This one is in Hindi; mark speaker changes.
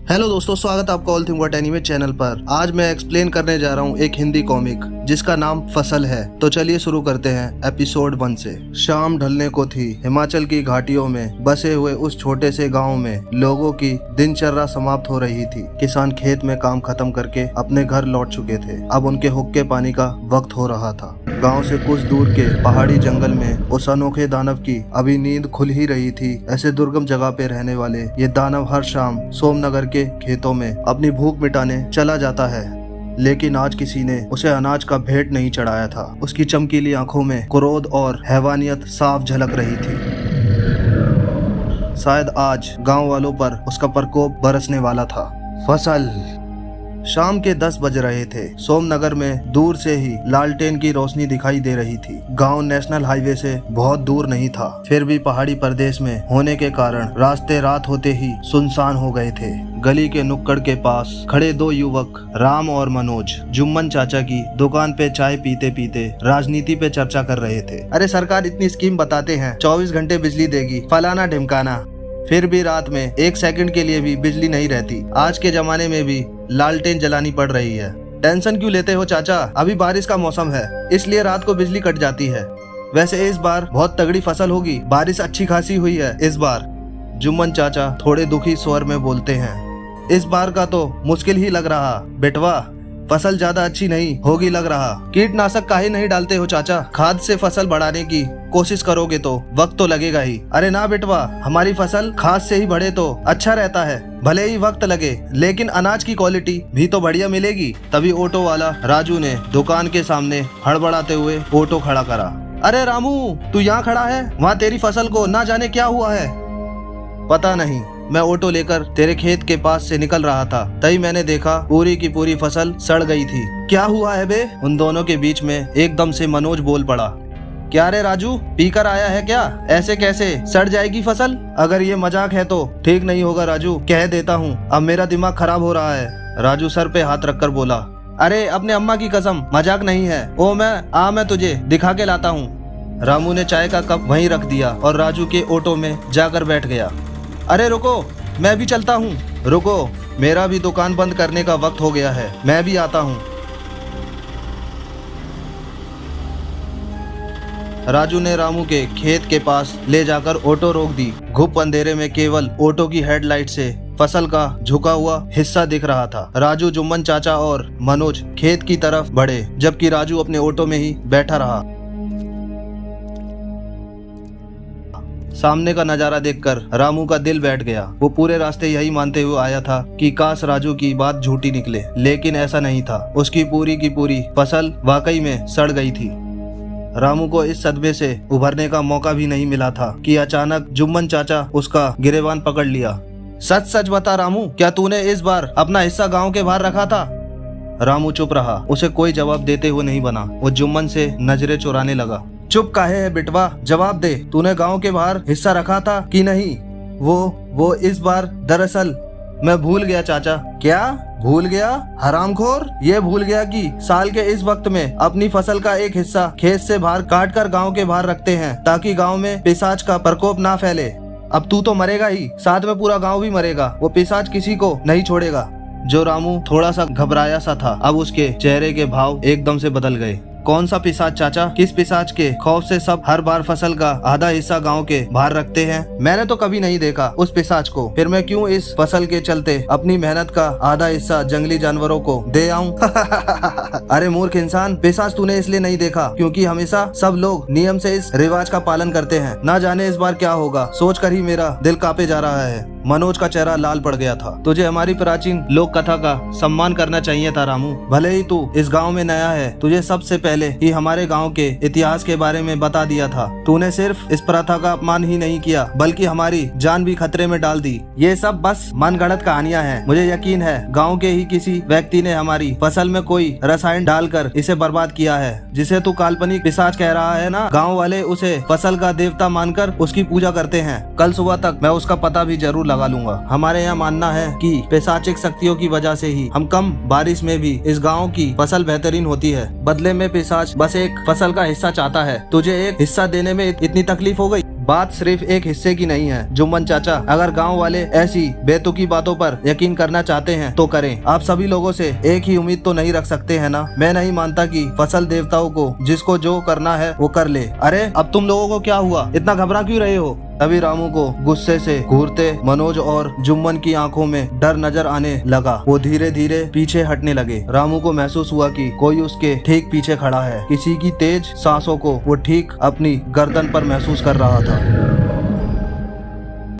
Speaker 1: हेलो दोस्तों, स्वागत है आपका all thing what anime channel पर। आज मैं एक्सप्लेन करने जा रहा हूँ एक हिंदी कॉमिक जिसका नाम फसल है। तो चलिए शुरू करते हैं एपिसोड 1 से। शाम ढलने को थी। हिमाचल की घाटियों में बसे हुए उस छोटे से गांव में लोगों की दिनचर्या समाप्त हो रही थी। किसान खेत में काम खत्म करके अपने घर लौट चुके थे। अब उनके हुक्के पानी का वक्त हो रहा था। गाँव से कुछ दूर के पहाड़ी जंगल में उस अनोखे दानव की अभी नींद खुल ही रही थी। ऐसे दुर्गम जगह पे रहने वाले ये दानव हर शाम सोमनगर के खेतों में अपनी भूख मिटाने चला जाता है। लेकिन आज किसी ने उसे अनाज का भेंट नहीं चढ़ाया था। उसकी चमकीली आंखों में क्रोध और हैवानियत साफ झलक रही थी। शायद आज गांव वालों पर उसका प्रकोप बरसने वाला था। फसल। शाम के 10 बज रहे थे। सोमनगर में दूर से ही लालटेन की रोशनी दिखाई दे रही थी। गांव नेशनल हाईवे से बहुत दूर नहीं था, फिर भी पहाड़ी प्रदेश में होने के कारण रास्ते रात होते ही सुनसान हो गए थे। गली के नुक्कड़ के पास खड़े दो युवक राम और मनोज जुम्मन चाचा की दुकान पे चाय पीते पीते राजनीति पे चर्चा कर रहे थे। अरे सरकार इतनी स्कीम बताते हैं, 24 घंटे बिजली देगी, फलाना ढिमकाना, फिर भी रात में 1 सेकंड के लिए भी बिजली नहीं रहती। आज के जमाने में भी लालटेन जलानी पड़ रही है। टेंशन क्यों लेते हो चाचा, अभी बारिश का मौसम है इसलिए रात को बिजली कट जाती है। वैसे इस बार बहुत तगड़ी फसल होगी, बारिश अच्छी खासी हुई है इस बार। जुम्मन चाचा थोड़े दुखी स्वर में बोलते हैं। इस बार का तो मुश्किल ही लग रहा बेटवा, फसल ज्यादा अच्छी नहीं होगी लग रहा। कीटनाशक काहे नहीं डालते हो चाचा, खाद से फसल बढ़ाने की कोशिश करोगे तो वक्त तो लगेगा ही। अरे ना बेटवा, हमारी फसल खाद से ही बढ़े तो अच्छा रहता है, भले ही वक्त लगे लेकिन अनाज की क्वालिटी भी तो बढ़िया मिलेगी। तभी ऑटो वाला राजू ने दुकान के सामने हड़बड़ाते हुए ऑटो खड़ा करा। अरे रामू, तू यहाँ खड़ा है, वहाँ तेरी फसल को ना जाने क्या हुआ है। पता नहीं, मैं ऑटो लेकर तेरे खेत के पास से निकल रहा था, तभी मैंने देखा पूरी की पूरी फसल सड़ गई थी। क्या हुआ है बे? उन दोनों के बीच में एकदम से मनोज बोल पड़ा। क्या रे राजू, पीकर आया है क्या? ऐसे कैसे सड़ जाएगी फसल? अगर ये मजाक है तो ठीक नहीं होगा राजू, कह देता हूँ, अब मेरा दिमाग खराब हो रहा है। राजू सर पे हाथ रखकर बोला। अरे अपने अम्मा की कसम, मजाक नहीं है। ओ मैं तुझे दिखा के लाता हूँ। रामू ने चाय का कप वहीं रख दिया और राजू के ऑटो में जाकर बैठ गया। अरे रुको, मैं भी चलता हूँ। रुको, मेरा भी दुकान बंद करने का वक्त हो गया है, मैं भी आता हूँ। राजू ने रामू के खेत के पास ले जाकर ऑटो रोक दी। घुप अंधेरे में केवल ऑटो की हेडलाइट से फसल का झुका हुआ हिस्सा दिख रहा था। राजू, जुम्मन चाचा और मनोज खेत की तरफ बढ़े, जबकि राजू अपने ऑटो में ही बैठा रहा। सामने का नजारा देखकर रामू का दिल बैठ गया। वो पूरे रास्ते यही मानते हुए आया था कि काश राजू की बात झूठी निकले, लेकिन ऐसा नहीं था। उसकी पूरी की पूरी फसल वाकई में सड़ गई थी। रामू को इस सदमे से उभरने का मौका भी नहीं मिला था कि अचानक जुम्मन चाचा उसका गिरेबान पकड़ लिया। सच सच बता रामू, क्या तूने इस बार अपना हिस्सा गांव के बाहर रखा था? रामू चुप रहा, उसे कोई जवाब देते हुए नहीं बना। वो जुम्मन से नजरें चुराने लगा। चुप काहे है बेटवा, जवाब दे, तूने गांव के बाहर हिस्सा रखा था कि नहीं? वो इस बार दरअसल मैं भूल गया चाचा। क्या भूल गया? हरामखोर, ये भूल गया कि साल के इस वक्त में अपनी फसल का एक हिस्सा खेत से बाहर काट कर गाँव के बाहर रखते हैं ताकि गाँव में पिशाच का प्रकोप ना फैले। अब तू तो मरेगा ही, साथ में पूरा गाँव भी मरेगा। वो पिशाच किसी को नहीं छोड़ेगा। जो रामू थोड़ा सा घबराया सा था, अब उसके चेहरे के भाव एकदम से बदल गए। कौन सा पिशाच चाचा? किस पिशाच के खौफ से सब हर बार फसल का आधा हिस्सा गांव के बाहर रखते हैं? मैंने तो कभी नहीं देखा उस पिशाच को, फिर मैं क्यों इस फसल के चलते अपनी मेहनत का आधा हिस्सा जंगली जानवरों को दे आऊं? अरे मूर्ख इंसान, पिशाच तूने इसलिए नहीं देखा क्योंकि हमेशा सब लोग नियम से इस रिवाज का पालन करते हैं। ना जाने इस बार क्या होगा, सोच कर ही मेरा दिल कांपे जा रहा है। मनोज का चेहरा लाल पड़ गया था। तुझे हमारी प्राचीन लोक कथा का सम्मान करना चाहिए था रामू। भले ही तू इस गांव में नया है, तुझे सबसे पहले ही हमारे गांव के इतिहास के बारे में बता दिया था। तूने सिर्फ इस प्रथा का अपमान ही नहीं किया बल्कि हमारी जान भी खतरे में डाल दी। ये सब बस मनगढ़ंत कहानियां हैं। मुझे यकीन है गाँव के ही किसी व्यक्ति ने हमारी फसल में कोई रसायन डालकर इसे बर्बाद किया है। जिसे तू काल्पनिक पिशाच कह रहा है ना, गाँव वाले उसे फसल का देवता मानकर उसकी पूजा करते हैं। कल सुबह तक मैं उसका पता भी जरूर लगा लूंगा। हमारे यहाँ मानना है कि पैशाचिक शक्तियों की वजह से ही हम कम बारिश में भी इस गाँव की फसल बेहतरीन होती है। बदले में पिशाच बस एक फसल का हिस्सा चाहता है। तुझे एक हिस्सा देने में इतनी तकलीफ हो गई। बात सिर्फ एक हिस्से की नहीं है जुम्मन चाचा। अगर गांव वाले ऐसी बेतुकी बातों पर यकीन करना चाहते हैं तो करें। आप सभी लोगों से एक ही उम्मीद तो नहीं रख सकते हैं ना। मैं नहीं मानता कि फसल देवताओं को जिसको जो करना है वो कर ले। अरे अब तुम लोगों को क्या हुआ, इतना घबरा क्यों रहे हो? तभी रामू को गुस्से से घूरते मनोज और जुम्मन की आंखों में डर नजर आने लगा। वो धीरे धीरे पीछे हटने लगे। रामू को महसूस हुआ कि कोई उसके ठीक पीछे खड़ा है। किसी की तेज सांसों को वो ठीक अपनी गर्दन पर महसूस कर रहा था।